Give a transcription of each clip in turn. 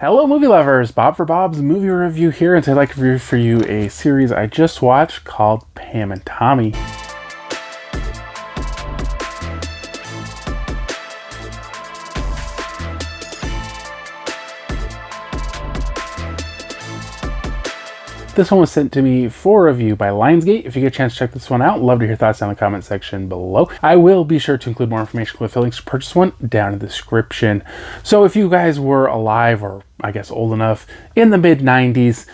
Hello, movie lovers! Bob for Bob's movie review here, and today I'd like to review for you a series I just watched called Pam and Tommy. This one was sent to me for review by Lionsgate. If you get a chance to check this one out, love to hear your thoughts down in the comment section below. I will be sure to include more information with links to purchase one down in the description. So if you guys were alive, or I guess old enough, in the mid-90s,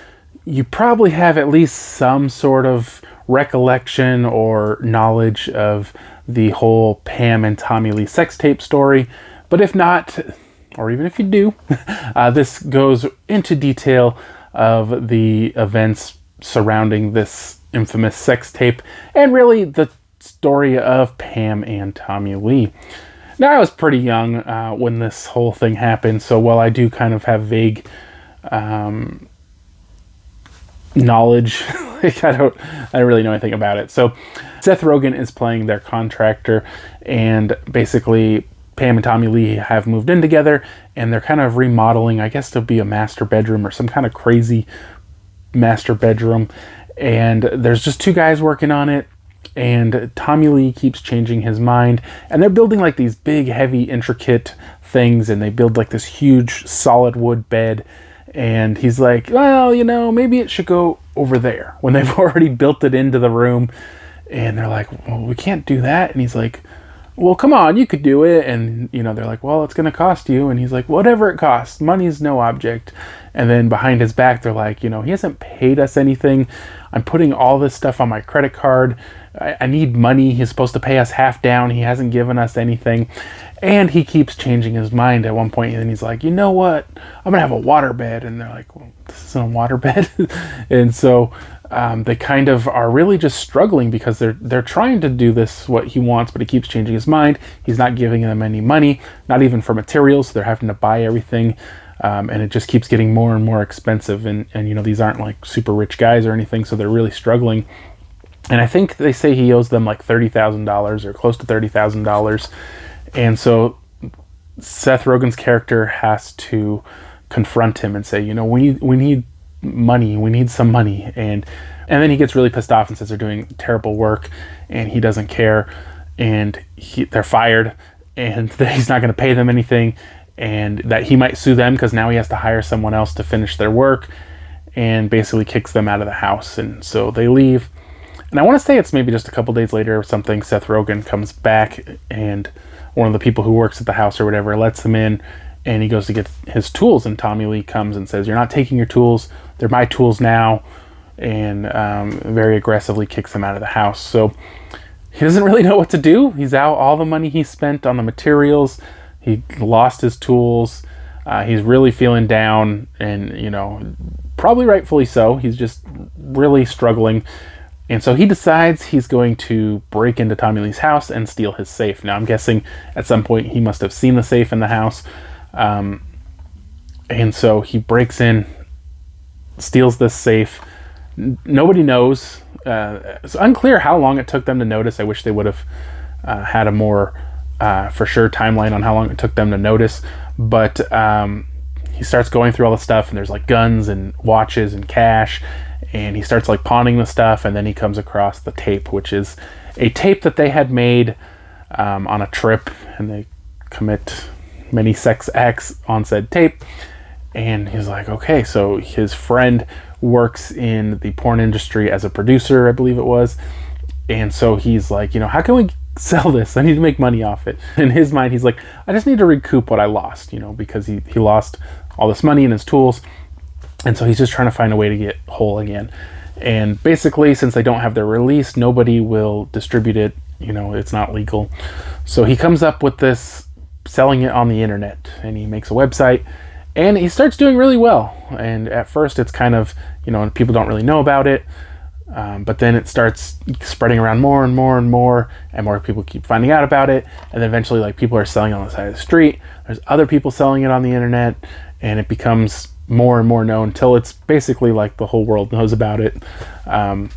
you probably have at least some sort of recollection or knowledge of the whole Pam and Tommy Lee sex tape story. But if not, or even if you do, this goes into detail of the events surrounding this infamous sex tape and really the story of Pam and Tommy Lee. Now, I was pretty young when this whole thing happened, so while I do kind of have vague knowledge, like I don't really know anything about it. So Seth Rogen is playing their contractor, and basically Pam and Tommy Lee have moved in together, and they're kind of remodeling, I guess, to be a master bedroom or some kind of crazy master bedroom. And there's just two guys working on it, and Tommy Lee keeps changing his mind. And they're building like these big, heavy, intricate things, and they build like this huge solid wood bed. And he's like, well, you know, maybe it should go over there, when they've already built it into the room. And they're like, well, we can't do that. And he's like, well, come on, you could do it. And, you know, they're like, well, it's going to cost you. And he's like, whatever it costs, money's no object. And then behind his back, they're like, you know, he hasn't paid us anything. I'm putting all this stuff on my credit card. I need money. He's supposed to pay us half down. He hasn't given us anything. And he keeps changing his mind at one point. And he's like, you know what? I'm going to have a waterbed. And they're like, well, this isn't a waterbed. And so they kind of are really just struggling because they're trying to do this, what he wants, but he keeps changing his mind. He's not giving them any money, not even for materials. So they're having to buy everything. And it just keeps getting more and more expensive. And, you know, these aren't like super rich guys or anything. So they're really struggling. And I think they say he owes them like $30,000 or close to $30,000. And so Seth Rogen's character has to confront him and say, you know, we need money. We need some money. And then he gets really pissed off and says they're doing terrible work and he doesn't care. And they're fired and that he's not going to pay them anything, and that he might sue them because now he has to hire someone else to finish their work, and basically kicks them out of the house. And so they leave. And I want to say it's maybe just a couple days later or something, Seth Rogen comes back, and one of the people who works at the house or whatever lets him in, and he goes to get his tools, and Tommy Lee comes and says, you're not taking your tools, they're my tools now, and very aggressively kicks him out of the house. So he doesn't really know what to do. He's out all the money he spent on the materials. He lost his tools. He's really feeling down, and, you know, probably rightfully so. He's just really struggling. And so he decides he's going to break into Tommy Lee's house and steal his safe. Now, I'm guessing at some point he must have seen the safe in the house. And so he breaks in, steals this safe. Nobody knows. It's unclear how long it took them to notice. I wish they would have had a more for sure timeline on how long it took them to notice. But he starts going through all the stuff, and there's like guns and watches and cash. And he starts like pawning the stuff, and then he comes across the tape, which is a tape that they had made on a trip, and they commit many sex acts on said tape. And he's like, okay, so his friend works in the porn industry as a producer, I believe it was. And so he's like, you know, how can we sell this? I need to make money off it. In his mind, he's like, I just need to recoup what I lost, you know, because he lost all this money and his tools. And so he's just trying to find a way to get whole again. And basically, since they don't have their release, nobody will distribute it. You know, it's not legal. So he comes up with this, selling it on the internet. And he makes a website. And he starts doing really well. And at first, it's kind of, you know, people don't really know about it. But then it starts spreading around more and more and more. And more people keep finding out about it. And then eventually, like, people are selling it on the side of the street. There's other people selling it on the internet. And it becomes more and more known till it's basically like the whole world knows about it. And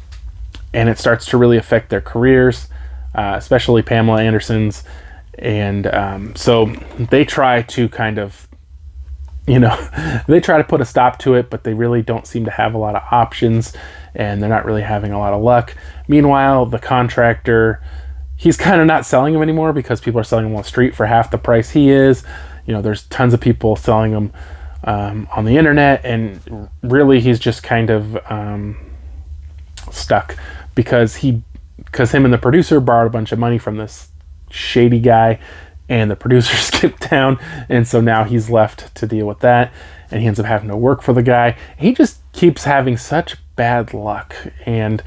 it starts to really affect their careers, especially Pamela Anderson's. And so they try to kind of you know, they try to put a stop to it, but they really don't seem to have a lot of options, and they're not really having a lot of luck. Meanwhile, the contractor, he's kind of not selling them anymore because people are selling them on the street for half the price he is. You know, there's tons of people selling them on the internet, and really he's just kind of stuck because him and the producer borrowed a bunch of money from this shady guy, and the producer skipped town, and so now he's left to deal with that, and he ends up having to work for the guy. He just keeps having such bad luck, and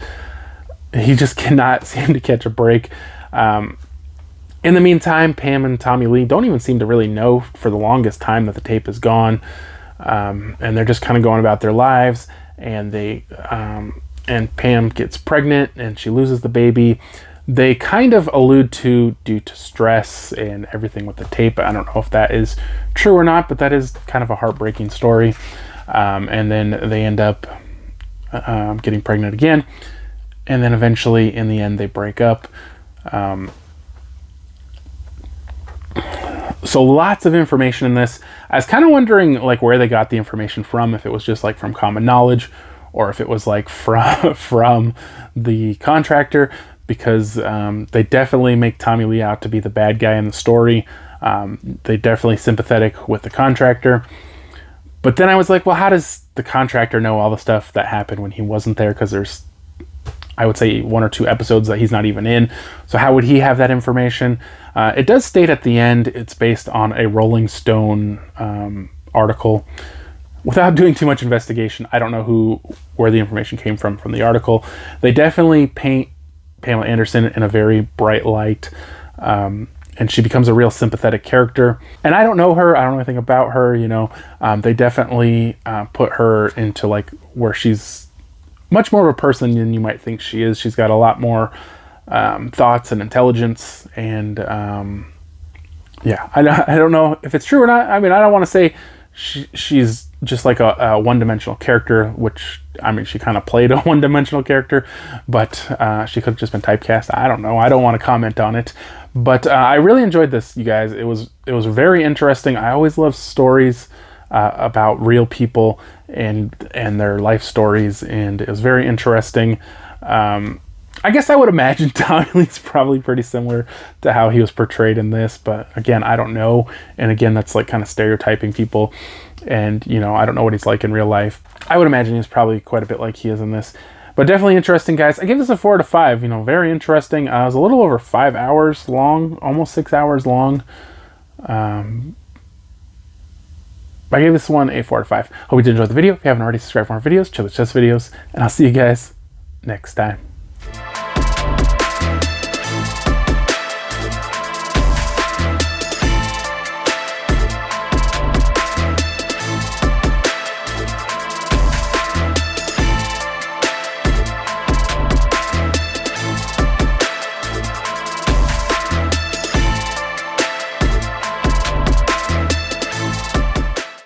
he just cannot seem to catch a break. In the meantime, Pam and Tommy Lee don't even seem to really know for the longest time that the tape is gone, and they're just kind of going about their lives, and and Pam gets pregnant, and she loses the baby. They kind of allude to due to stress and everything with the tape. I don't know if that is true or not, but that is kind of a heartbreaking story. And then they end up getting pregnant again. And then eventually, in the end, they break up. So lots of information in this. I was kind of wondering like where they got the information from, if it was just like from common knowledge or if it was like from the contractor. Because they definitely make Tommy Lee out to be the bad guy in the story. They definitely sympathetic with the contractor. But then I was like, well, how does the contractor know all the stuff that happened when he wasn't there? Because there's, I would say, 1 or 2 episodes that he's not even in. So how would he have that information? It does state at the end it's based on a Rolling Stone article. Without doing too much investigation, I don't know where the information came from the article. They definitely paint Pamela Anderson in a very bright light, and she becomes a real sympathetic character. And I don't know her, I don't know anything about her, you know. They definitely put her into like where she's much more of a person than you might think she is. She's got a lot more thoughts and intelligence, and yeah, I don't know if it's true or not. I mean, I don't want to say she's just like a one-dimensional character, which, I mean, she kind of played a one-dimensional character, but she could have just been typecast. I don't know. I don't want to comment on it. But I really enjoyed this, you guys. It was very interesting. I always love stories about real people and their life stories, and it was very interesting. I guess I would imagine Tommy Lee's probably pretty similar to how he was portrayed in this, but again, I don't know. And again, that's like kind of stereotyping people. And, you know, I don't know what he's like in real life. I would imagine he's probably quite a bit like he is in this. But definitely interesting, guys. I give this a 4 out of 5. You know, very interesting. It was a little over 5 hours long, almost 6 hours long. I gave this one a 4 out of 5. Hope you did enjoy the video. If you haven't already, subscribed for more videos, chill with chess videos, and I'll see you guys next time.